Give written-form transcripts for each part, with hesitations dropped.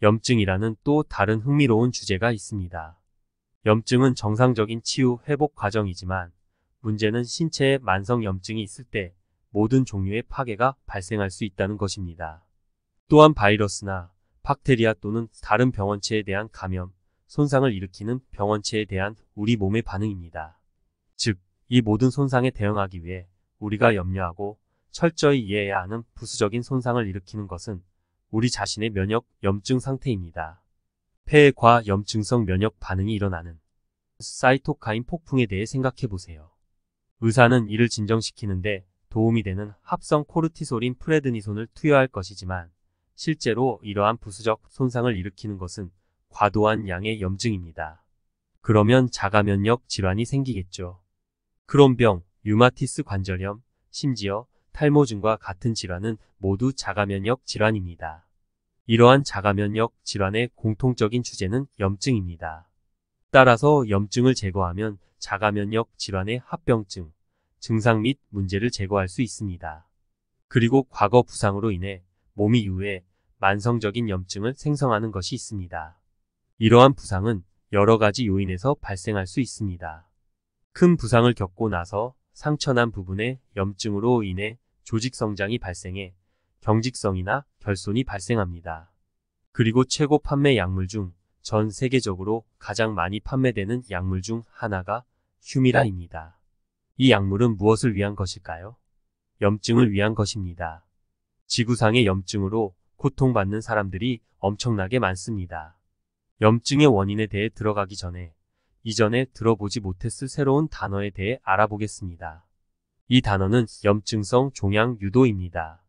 염증이라는 또 다른 흥미로운 주제가 있습니다. 염증은 정상적인 치유 회복 과정이지만 문제는 신체에 만성 염증이 있을 때 모든 종류의 파괴가 발생할 수 있다는 것입니다. 또한 바이러스나 박테리아 또는 다른 병원체에 대한 감염, 손상을 일으키는 병원체에 대한 우리 몸의 반응입니다. 즉, 이 모든 손상에 대응하기 위해 우리가 염려하고 철저히 이해해야 하는 부수적인 손상을 일으키는 것은 우리 자신의 면역 염증 상태입니다. 폐에 과염증성 면역 반응이 일어나는 사이토카인 폭풍에 대해 생각해 보세요. 의사는 이를 진정시키는데 도움이 되는 합성 코르티솔인 프레드니손을 투여할 것이지만 실제로 이러한 부수적 손상을 일으키는 것은 과도한 양의 염증입니다. 그러면 자가면역 질환이 생기겠죠. 크론병, 류마티스 관절염, 심지어 탈모증과 같은 질환은 모두 자가면역 질환입니다. 이러한 자가면역 질환의 공통적인 주제는 염증입니다. 따라서 염증을 제거하면 자가면역 질환의 합병증, 증상 및 문제를 제거할 수 있습니다. 그리고 과거 부상으로 인해 몸이 이후에 만성적인 염증을 생성하는 것이 있습니다. 이러한 부상은 여러 가지 요인에서 발생할 수 있습니다. 큰 부상을 겪고 나서 상처난 부분에 염증으로 인해 조직 성장이 발생해 경직성이나 결손이 발생합니다. 그리고 최고 판매 약물 중 전 세계적으로 가장 많이 판매되는 약물 중 하나가 휴미라입니다. 이 약물은 무엇을 위한 것일까요? 염증을 위한 것입니다. 지구상의 염증으로 고통받는 사람들이 엄청나게 많습니다. 염증의 원인에 대해 들어가기 전에 이전에 들어보지 못했을 새로운 단어에 대해 알아보겠습니다. 이 단어는 염증성 종양 유도입니다.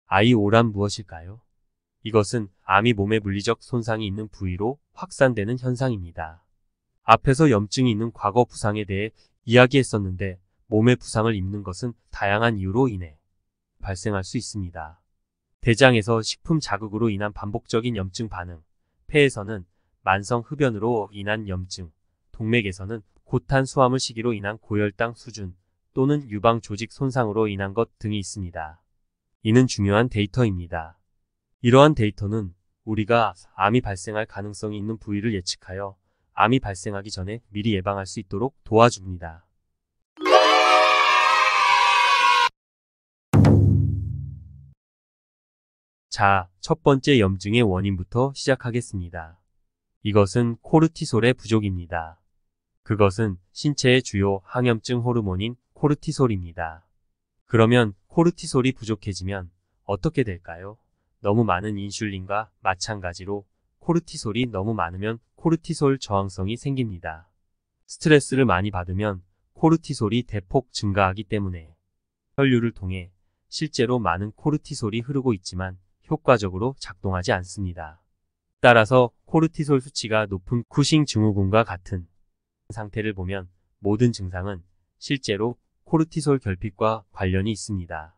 IO란 무엇일까요? 이것은 암이 몸에 물리적 손상이 있는 부위로 확산되는 현상입니다. 앞에서 염증이 있는 과거 부상에 대해 이야기했었는데 몸에 부상을 입는 것은 다양한 이유로 인해 발생할 수 있습니다. 대장에서 식품 자극으로 인한 반복적인 염증 반응, 폐에서는 만성 흡연으로 인한 염증, 동맥에서는 고탄수화물 식이로 인한 고혈당 수준 또는 유방 조직 손상으로 인한 것 등이 있습니다. 이는 중요한 데이터입니다. 이러한 데이터는 우리가 암이 발생할 가능성이 있는 부위를 예측하여 암이 발생하기 전에 미리 예방할 수 있도록 도와줍니다. 자, 첫 번째 염증의 원인부터 시작하겠습니다. 이것은 코르티솔의 부족입니다. 그것은 신체의 주요 항염증 호르몬인 코르티솔입니다. 그러면 코르티솔이 부족해지면 어떻게 될까요? 너무 많은 인슐린과 마찬가지로 코르티솔이 너무 많으면 코르티솔 저항성이 생깁니다. 스트레스를 많이 받으면 코르티솔이 대폭 증가하기 때문에 혈류를 통해 실제로 많은 코르티솔이 흐르고 있지만 효과적으로 작동하지 않습니다. 따라서 코르티솔 수치가 높은 쿠싱 증후군과 같은 상태를 보면 모든 증상은 실제로 코르티솔 결핍과 관련이 있습니다.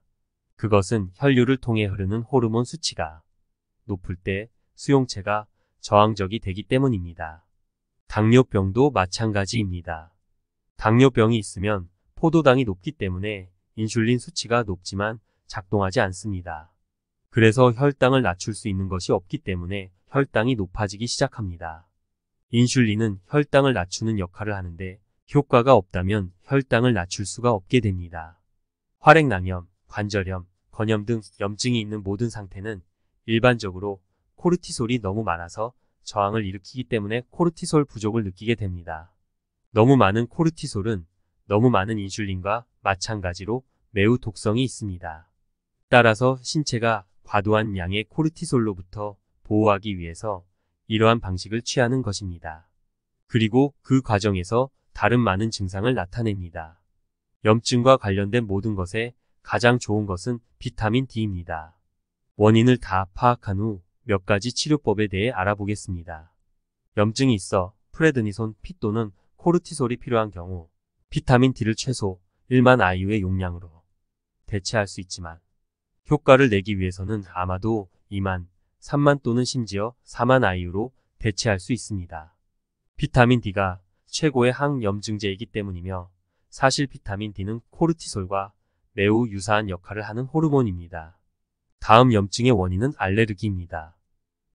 그것은 혈류를 통해 흐르는 호르몬 수치가 높을 때 수용체가 저항적이 되기 때문입니다. 당뇨병도 마찬가지입니다. 당뇨병이 있으면 포도당이 높기 때문에 인슐린 수치가 높지만 작동하지 않습니다. 그래서 혈당을 낮출 수 있는 것이 없기 때문에 혈당이 높아지기 시작합니다. 인슐린은 혈당을 낮추는 역할을 하는데 효과가 없다면 혈당을 낮출 수가 없게 됩니다. 활액낭염, 관절염, 건염 등 염증이 있는 모든 상태는 일반적으로 코르티솔이 너무 많아서 저항을 일으키기 때문에 코르티솔 부족을 느끼게 됩니다. 너무 많은 코르티솔은 너무 많은 인슐린과 마찬가지로 매우 독성이 있습니다. 따라서 신체가 과도한 양의 코르티솔로부터 보호하기 위해서 이러한 방식을 취하는 것입니다. 그리고 그 과정에서 다른 많은 증상을 나타냅니다. 염증과 관련된 모든 것에 가장 좋은 것은 비타민 D입니다. 원인을 다 파악한 후 몇 가지 치료법에 대해 알아보겠습니다. 염증이 있어 프레드니손 P 또는 코르티솔이 필요한 경우 비타민 D를 최소 1만 IU의 용량으로 대체할 수 있지만 효과를 내기 위해서는 아마도 2만, 3만 또는 심지어 4만 IU로 대체할 수 있습니다. 비타민 D가 최고의 항염증제이기 때문이며 사실 비타민 D는 코르티솔과 매우 유사한 역할을 하는 호르몬입니다. 다음 염증의 원인은 알레르기입니다.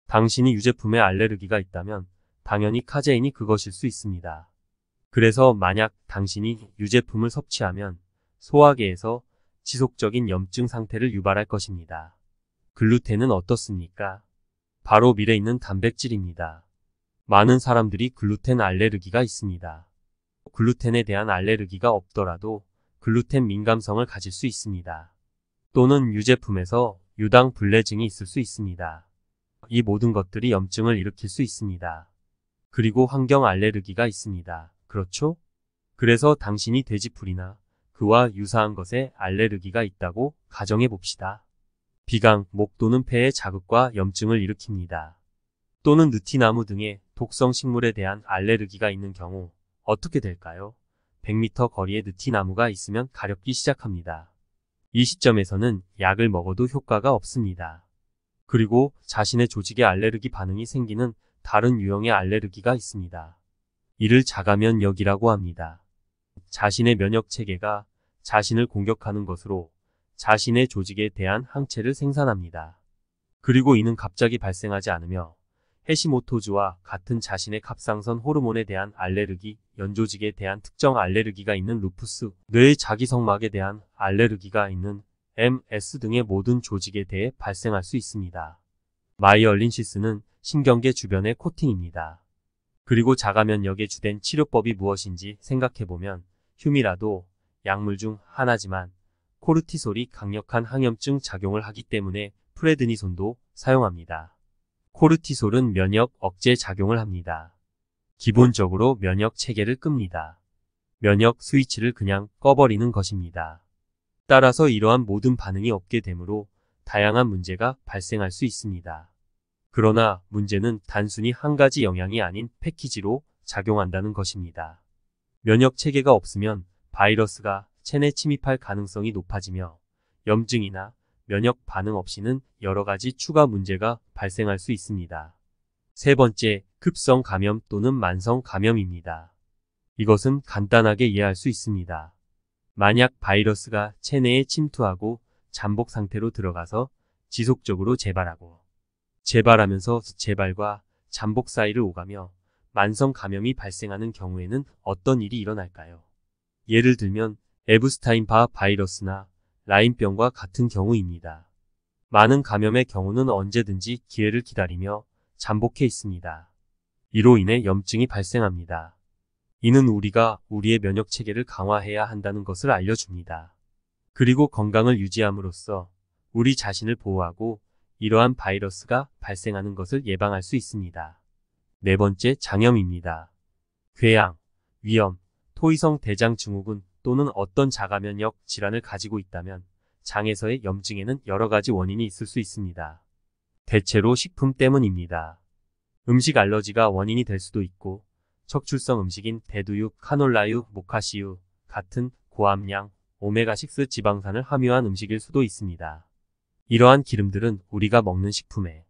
당신이 유제품에 알레르기가 있다면 당연히 카제인이 그것일 수 있습니다. 그래서 만약 당신이 유제품을 섭취하면 소화계에서 지속적인 염증 상태를 유발할 것입니다. 글루텐은 어떻습니까? 바로 밀에 있는 단백질입니다. 많은 사람들이 글루텐 알레르기가 있습니다. 글루텐에 대한 알레르기가 없더라도 글루텐 민감성을 가질 수 있습니다. 또는 유제품에서 유당 불내증이 있을 수 있습니다. 이 모든 것들이 염증을 일으킬 수 있습니다. 그리고 환경 알레르기가 있습니다. 그렇죠? 그래서 당신이 돼지풀이나 그와 유사한 것에 알레르기가 있다고 가정해 봅시다. 비강, 목 또는 폐의 자극과 염증을 일으킵니다. 또는 느티나무 등의 독성 식물에 대한 알레르기가 있는 경우 어떻게 될까요? 100m 거리에 느티나무가 있으면 가렵기 시작합니다. 이 시점에서는 약을 먹어도 효과가 없습니다. 그리고 자신의 조직에 알레르기 반응이 생기는 다른 유형의 알레르기가 있습니다. 이를 자가면역이라고 합니다. 자신의 면역 체계가 자신을 공격하는 것으로 자신의 조직에 대한 항체를 생산합니다. 그리고 이는 갑자기 발생하지 않으며 해시모토즈와 같은 자신의 갑상선 호르몬에 대한 알레르기, 연조직에 대한 특정 알레르기가 있는 루푸스, 뇌의 자기성막에 대한 알레르기가 있는 MS 등의 모든 조직에 대해 발생할 수 있습니다. 마이얼린시스는 신경계 주변의 코팅입니다. 그리고 자가면역의 주된 치료법이 무엇인지 생각해보면 휴미라도 약물 중 하나지만 코르티솔이 강력한 항염증 작용을 하기 때문에 프레드니손도 사용합니다. 코르티솔은 면역 억제 작용을 합니다. 기본적으로 면역 체계를 끕니다. 면역 스위치를 그냥 꺼버리는 것입니다. 따라서 이러한 모든 반응이 없게 되므로 다양한 문제가 발생할 수 있습니다. 그러나 문제는 단순히 한 가지 영양이 아닌 패키지로 작용한다는 것입니다. 면역 체계가 없으면 바이러스가 체내 침입할 가능성이 높아지며 염증이나 면역 반응 없이는 여러 가지 추가 문제가 발생할 수 있습니다. 세 번째, 급성 감염 또는 만성 감염입니다. 이것은 간단하게 이해할 수 있습니다. 만약 바이러스가 체내에 침투하고 잠복 상태로 들어가서 지속적으로 재발하면서 재발과 잠복 사이를 오가며 만성 감염이 발생하는 경우에는 어떤 일이 일어날까요? 예를 들면 에브스타인바 바이러스나 라임병과 같은 경우입니다. 많은 감염의 경우는 언제든지 기회를 기다리며 잠복해 있습니다. 이로 인해 염증이 발생합니다. 이는 우리가 우리의 면역 체계를 강화해야 한다는 것을 알려줍니다. 그리고 건강을 유지함으로써 우리 자신을 보호하고 이러한 바이러스가 발생하는 것을 예방할 수 있습니다. 네 번째, 장염입니다. 궤양, 위염, 토의성 대장 증후군 또는 어떤 자가면역 질환을 가지고 있다면 장에서의 염증에는 여러 가지 원인이 있을 수 있습니다. 대체로 식품 때문입니다. 음식 알러지가 원인이 될 수도 있고 척출성 음식인 대두유, 카놀라유, 모카씨유 같은 고함량 오메가6 지방산을 함유한 음식일 수도 있습니다. 이러한 기름들은 우리가 먹는 식품에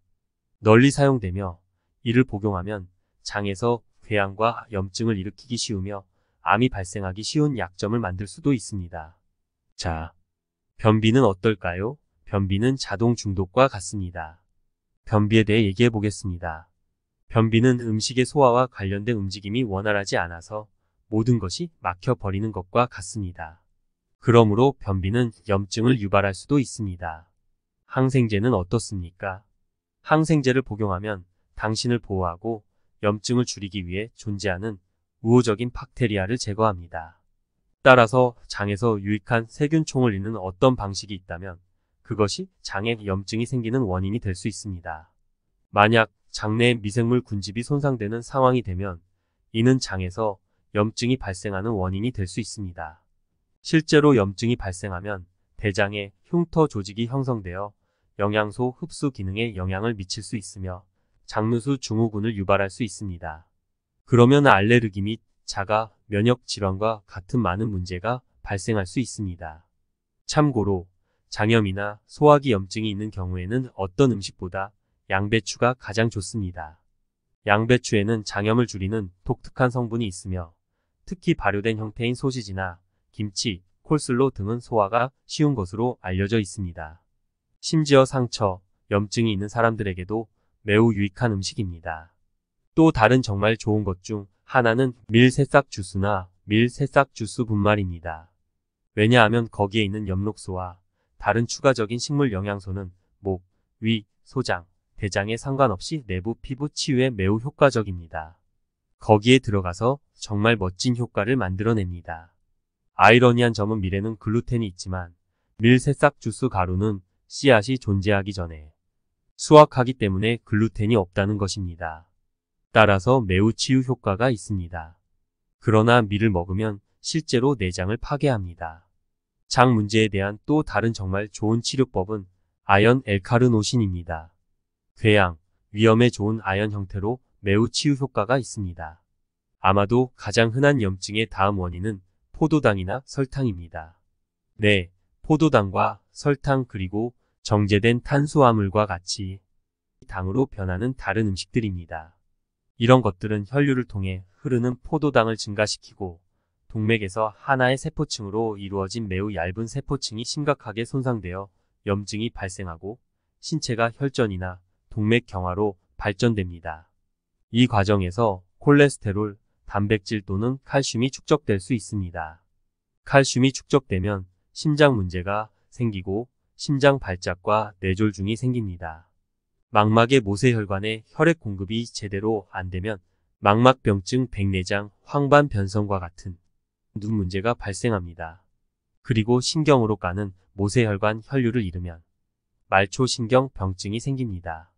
널리 사용되며 이를 복용하면 장에서 궤양과 염증을 일으키기 쉬우며 암이 발생하기 쉬운 약점을 만들 수도 있습니다. 자, 변비는 어떨까요? 변비는 자동 중독과 같습니다. 변비에 대해 얘기해 보겠습니다. 변비는 음식의 소화와 관련된 움직임이 원활하지 않아서 모든 것이 막혀버리는 것과 같습니다. 그러므로 변비는 염증을 유발할 수도 있습니다. 항생제는 어떻습니까? 항생제를 복용하면 당신을 보호하고 염증을 줄이기 위해 존재하는 우호적인 박테리아를 제거합니다. 따라서 장에서 유익한 세균총을 잇는 어떤 방식이 있다면 그것이 장에 염증이 생기는 원인이 될 수 있습니다. 만약 장내의 미생물 군집이 손상되는 상황이 되면 이는 장에서 염증이 발생하는 원인이 될 수 있습니다. 실제로 염증이 발생하면 대장에 흉터 조직이 형성되어 영양소 흡수 기능에 영향을 미칠 수 있으며 장누수 증후군을 유발할 수 있습니다. 그러면 알레르기 및 자가 면역 질환과 같은 많은 문제가 발생할 수 있습니다. 참고로 장염이나 소화기 염증이 있는 경우에는 어떤 음식보다 양배추가 가장 좋습니다. 양배추에는 장염을 줄이는 독특한 성분이 있으며 특히 발효된 형태인 소시지나 김치, 콜슬로 등은 소화가 쉬운 것으로 알려져 있습니다. 심지어 상처, 염증이 있는 사람들에게도 매우 유익한 음식입니다. 또 다른 정말 좋은 것 중 하나는 밀새싹 주스나 밀새싹 주스 분말입니다. 왜냐하면 거기에 있는 엽록소와 다른 추가적인 식물 영양소는 목, 위, 소장, 대장에 상관없이 내부 피부 치유에 매우 효과적입니다. 거기에 들어가서 정말 멋진 효과를 만들어냅니다. 아이러니한 점은 밀에는 글루텐이 있지만 밀새싹 주스 가루는 씨앗이 존재하기 전에 수확하기 때문에 글루텐이 없다는 것입니다. 따라서 매우 치유 효과가 있습니다. 그러나 밀을 먹으면 실제로 내장을 파괴합니다. 장 문제에 대한 또 다른 정말 좋은 치료법은 아연 L카르노신입니다. 궤양, 위염에 좋은 아연 형태로 매우 치유 효과가 있습니다. 아마도 가장 흔한 염증의 다음 원인은 포도당이나 설탕입니다. 네, 포도당과 설탕 그리고 정제된 탄수화물과 같이 당으로 변하는 다른 음식들입니다. 이런 것들은 혈류를 통해 흐르는 포도당을 증가시키고 동맥에서 하나의 세포층으로 이루어진 매우 얇은 세포층이 심각하게 손상되어 염증이 발생하고 신체가 혈전이나 동맥 경화로 발전됩니다. 이 과정에서 콜레스테롤, 단백질 또는 칼슘이 축적될 수 있습니다. 칼슘이 축적되면 심장 문제가 생기고 심장 발작과 뇌졸중이 생깁니다. 망막의 모세혈관에 혈액 공급이 제대로 안 되면 망막병증, 백내장, 황반변성과 같은 눈 문제가 발생합니다. 그리고 신경으로 가는 모세혈관 혈류를 잃으면 말초신경병증이 생깁니다.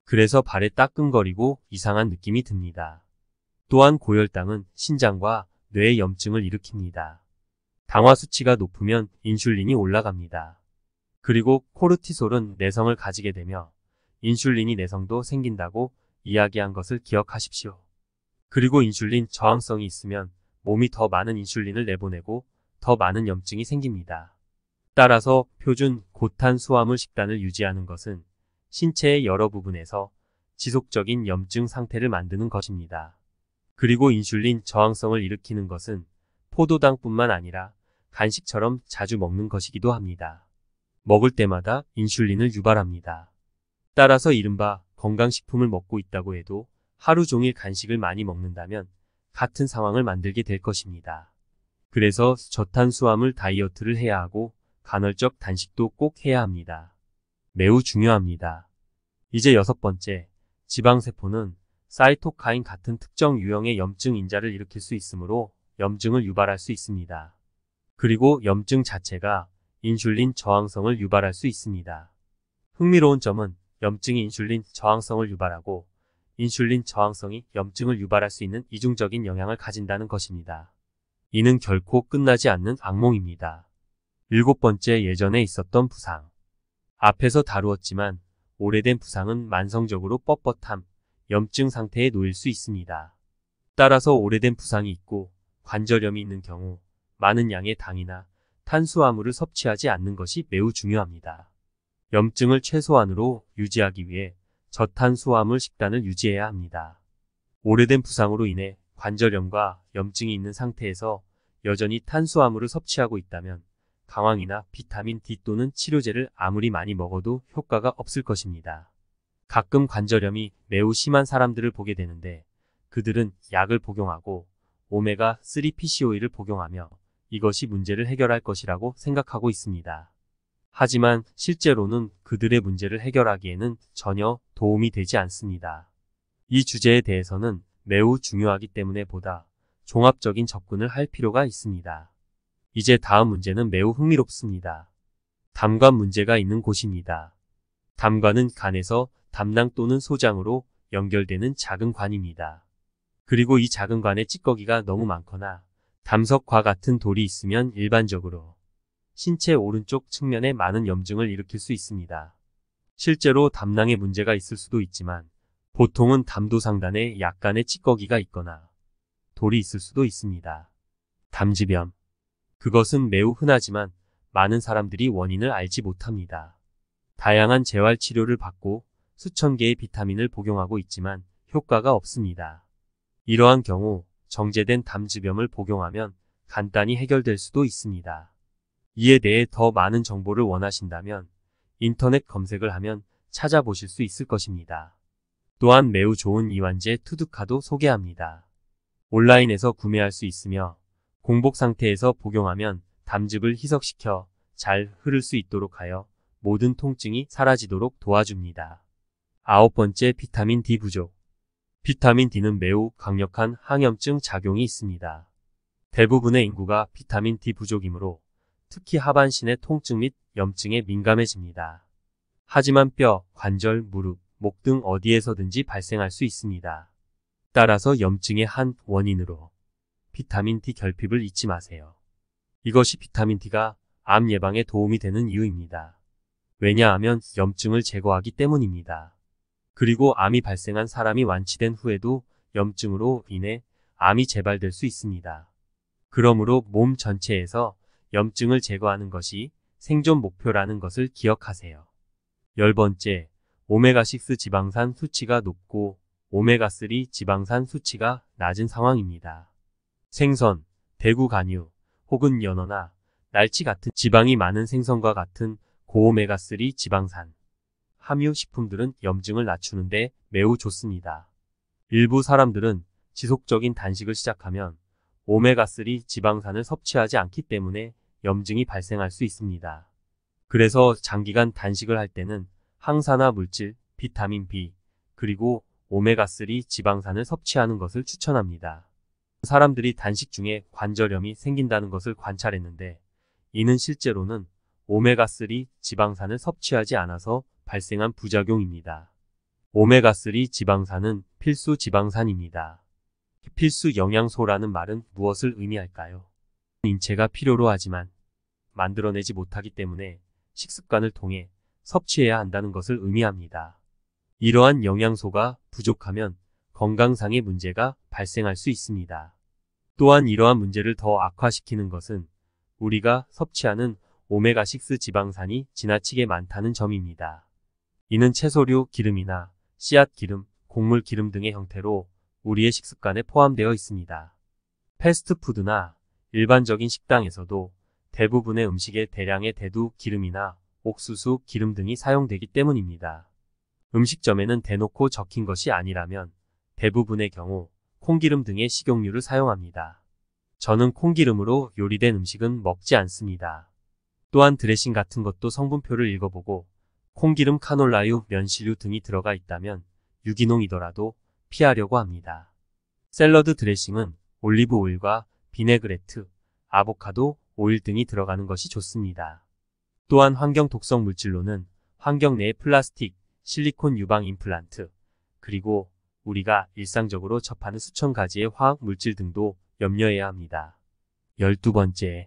그래서 발에 따끔거리고 이상한 느낌이 듭니다. 또한 고혈당은 신장과 뇌의 염증을 일으킵니다. 당화 수치가 높으면 인슐린이 올라갑니다. 그리고 코르티솔은 내성을 가지게 되며 인슐린이 내성도 생긴다고 이야기한 것을 기억하십시오. 그리고 인슐린 저항성이 있으면 몸이 더 많은 인슐린을 내보내고 더 많은 염증이 생깁니다. 따라서 표준 고탄수화물 식단을 유지하는 것은 신체의 여러 부분에서 지속적인 염증 상태를 만드는 것입니다. 그리고 인슐린 저항성을 일으키는 것은 포도당뿐만 아니라 간식처럼 자주 먹는 것이기도 합니다. 먹을 때마다 인슐린을 유발합니다. 따라서 이른바 건강식품을 먹고 있다고 해도 하루 종일 간식을 많이 먹는다면 같은 상황을 만들게 될 것입니다. 그래서 저탄수화물 다이어트를 해야 하고 간헐적 단식도 꼭 해야 합니다. 매우 중요합니다. 이제 6번째, 지방세포는 사이토카인 같은 특정 유형의 염증 인자를 일으킬 수 있으므로 염증을 유발할 수 있습니다. 그리고 염증 자체가 인슐린 저항성을 유발할 수 있습니다. 흥미로운 점은 염증이 인슐린 저항성을 유발하고 인슐린 저항성이 염증을 유발할 수 있는 이중적인 영향을 가진다는 것입니다. 이는 결코 끝나지 않는 악몽입니다. 7번째, 예전에 있었던 부상. 앞에서 다루었지만 오래된 부상은 만성적으로 뻣뻣함, 염증 상태에 놓일 수 있습니다. 따라서 오래된 부상이 있고 관절염이 있는 경우 많은 양의 당이나 탄수화물을 섭취하지 않는 것이 매우 중요합니다. 염증을 최소한으로 유지하기 위해 저탄수화물 식단을 유지해야 합니다. 오래된 부상으로 인해 관절염과 염증이 있는 상태에서 여전히 탄수화물을 섭취하고 있다면 강황이나 비타민 D 또는 치료제를 아무리 많이 먹어도 효과가 없을 것입니다. 가끔 관절염이 매우 심한 사람들을 보게 되는데 그들은 약을 복용하고 오메가3 피시오일을 복용하며 이것이 문제를 해결할 것이라고 생각하고 있습니다. 하지만 실제로는 그들의 문제를 해결하기에는 전혀 도움이 되지 않습니다. 이 주제에 대해서는 매우 중요하기 때문에 보다 종합적인 접근을 할 필요가 있습니다. 이제 다음 문제는 매우 흥미롭습니다. 담관 문제가 있는 곳입니다. 담관은 간에서 담낭 또는 소장으로 연결되는 작은 관입니다. 그리고 이 작은 관에 찌꺼기가 너무 많거나 담석과 같은 돌이 있으면 일반적으로 신체 오른쪽 측면에 많은 염증을 일으킬 수 있습니다. 실제로 담낭에 문제가 있을 수도 있지만 보통은 담도 상단에 약간의 찌꺼기가 있거나 돌이 있을 수도 있습니다. 담지변. 그것은 매우 흔하지만 많은 사람들이 원인을 알지 못합니다. 다양한 재활치료를 받고 수천 개의 비타민을 복용하고 있지만 효과가 없습니다. 이러한 경우 정제된 담즙염을 복용하면 간단히 해결될 수도 있습니다. 이에 대해 더 많은 정보를 원하신다면 인터넷 검색을 하면 찾아보실 수 있을 것입니다. 또한 매우 좋은 이완제 투두카도 소개합니다. 온라인에서 구매할 수 있으며 공복 상태에서 복용하면 담즙을 희석시켜 잘 흐를 수 있도록 하여 모든 통증이 사라지도록 도와줍니다. 9번째, 비타민 D 부족. 비타민 D는 매우 강력한 항염증 작용이 있습니다. 대부분의 인구가 비타민 D 부족이므로 특히 하반신의 통증 및 염증에 민감해집니다. 하지만 뼈, 관절, 무릎, 목 등 어디에서든지 발생할 수 있습니다. 따라서 염증의 한 원인으로 비타민 D 결핍을 잊지 마세요. 이것이 비타민 D가 암 예방에 도움이 되는 이유입니다. 왜냐하면 염증을 제거하기 때문입니다. 그리고 암이 발생한 사람이 완치된 후에도 염증으로 인해 암이 재발될 수 있습니다. 그러므로 몸 전체에서 염증을 제거하는 것이 생존 목표라는 것을 기억하세요. 10번째, 오메가6 지방산 수치가 높고 오메가3 지방산 수치가 낮은 상황입니다. 생선, 대구 간유, 혹은 연어나 날치 같은 지방이 많은 생선과 같은 고오메가3 지방산 함유 식품들은 염증을 낮추는데 매우 좋습니다. 일부 사람들은 지속적인 단식을 시작하면 오메가3 지방산을 섭취하지 않기 때문에 염증이 발생할 수 있습니다. 그래서 장기간 단식을 할 때는 항산화 물질, 비타민 B, 그리고 오메가3 지방산을 섭취하는 것을 추천합니다. 사람들이 단식 중에 관절염이 생긴다는 것을 관찰했는데 이는 실제로는 오메가3 지방산을 섭취하지 않아서 발생한 부작용입니다. 오메가3 지방산은 필수 지방산입니다. 필수 영양소라는 말은 무엇을 의미할까요? 인체가 필요로 하지만 만들어내지 못하기 때문에 식습관을 통해 섭취해야 한다는 것을 의미합니다. 이러한 영양소가 부족하면 건강상의 문제가 발생할 수 있습니다. 또한 이러한 문제를 더 악화시키는 것은 우리가 섭취하는 오메가6 지방산이 지나치게 많다는 점입니다. 이는 채소류 기름이나 씨앗 기름, 곡물 기름 등의 형태로 우리의 식습관에 포함되어 있습니다. 패스트푸드나 일반적인 식당에서도 대부분의 음식에 대량의 대두 기름이나 옥수수 기름 등이 사용되기 때문입니다. 음식점에는 대놓고 적힌 것이 아니라면 대부분의 경우 콩기름 등의 식용유를 사용합니다. 저는 콩기름으로 요리된 음식은 먹지 않습니다. 또한 드레싱 같은 것도 성분표를 읽어보고 콩기름, 카놀라유, 면시류 등이 들어가 있다면 유기농이더라도 피하려고 합니다. 샐러드 드레싱은 올리브 오일과 비네그레트, 아보카도 오일 등이 들어가는 것이 좋습니다. 또한 환경 독성 물질로는 환경 내의 플라스틱, 실리콘 유방 임플란트, 그리고 우리가 일상적으로 접하는 수천 가지의 화학 물질 등도 염려해야 합니다. 12번째,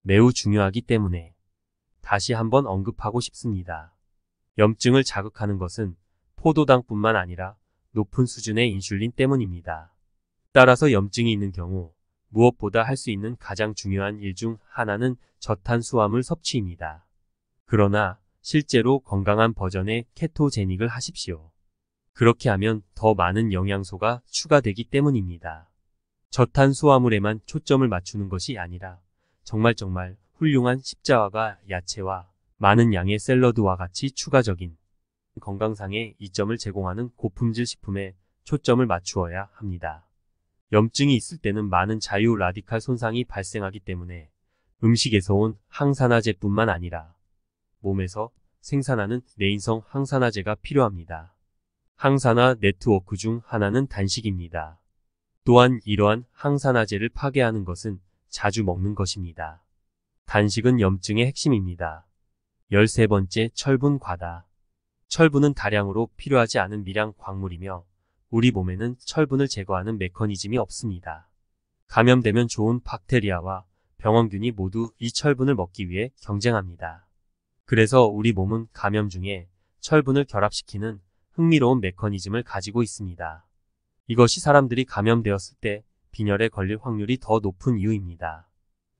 매우 중요하기 때문에 다시 한번 언급하고 싶습니다. 염증을 자극하는 것은 포도당뿐만 아니라 높은 수준의 인슐린 때문입니다. 따라서 염증이 있는 경우 무엇보다 할 수 있는 가장 중요한 일 중 하나는 저탄수화물 섭취입니다. 그러나 실제로 건강한 버전의 케토제닉을 하십시오. 그렇게 하면 더 많은 영양소가 추가되기 때문입니다. 저탄수화물에만 초점을 맞추는 것이 아니라 정말 훌륭한 십자화가 야채와 많은 양의 샐러드와 같이 추가적인 건강상의 이점을 제공하는 고품질 식품에 초점을 맞추어야 합니다. 염증이 있을 때는 많은 자유 라디칼 손상이 발생하기 때문에 음식에서 온 항산화제뿐만 아니라 몸에서 생산하는 내인성 항산화제가 필요합니다. 항산화 네트워크 중 하나는 단식입니다. 또한 이러한 항산화제를 파괴하는 것은 자주 먹는 것입니다. 단식은 염증의 핵심입니다. 13번째, 철분 과다. 철분은 다량으로 필요하지 않은 미량 광물이며 우리 몸에는 철분을 제거하는 메커니즘이 없습니다. 감염되면 좋은 박테리아와 병원균이 모두 이 철분을 먹기 위해 경쟁합니다. 그래서 우리 몸은 감염 중에 철분을 결합시키는 흥미로운 메커니즘을 가지고 있습니다. 이것이 사람들이 감염되었을 때 빈혈에 걸릴 확률이 더 높은 이유입니다.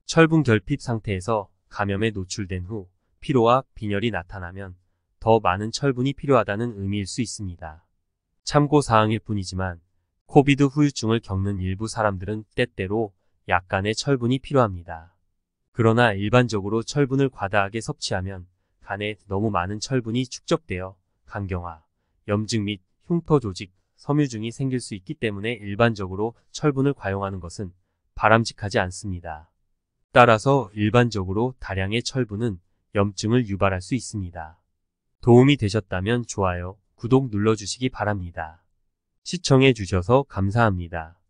철분 결핍 상태에서 감염에 노출된 후 피로와 빈혈이 나타나면 더 많은 철분이 필요하다는 의미일 수 있습니다. 참고사항일 뿐이지만 코비드 후유증을 겪는 일부 사람들은 때때로 약간의 철분이 필요합니다. 그러나 일반적으로 철분을 과다하게 섭취하면 간에 너무 많은 철분이 축적되어 간경화, 염증 및 흉터 조직, 섬유증이 생길 수 있기 때문에 일반적으로 철분을 과용하는 것은 바람직하지 않습니다. 따라서 일반적으로 다량의 철분은 염증을 유발할 수 있습니다. 도움이 되셨다면 좋아요, 구독 눌러주시기 바랍니다. 시청해 주셔서 감사합니다.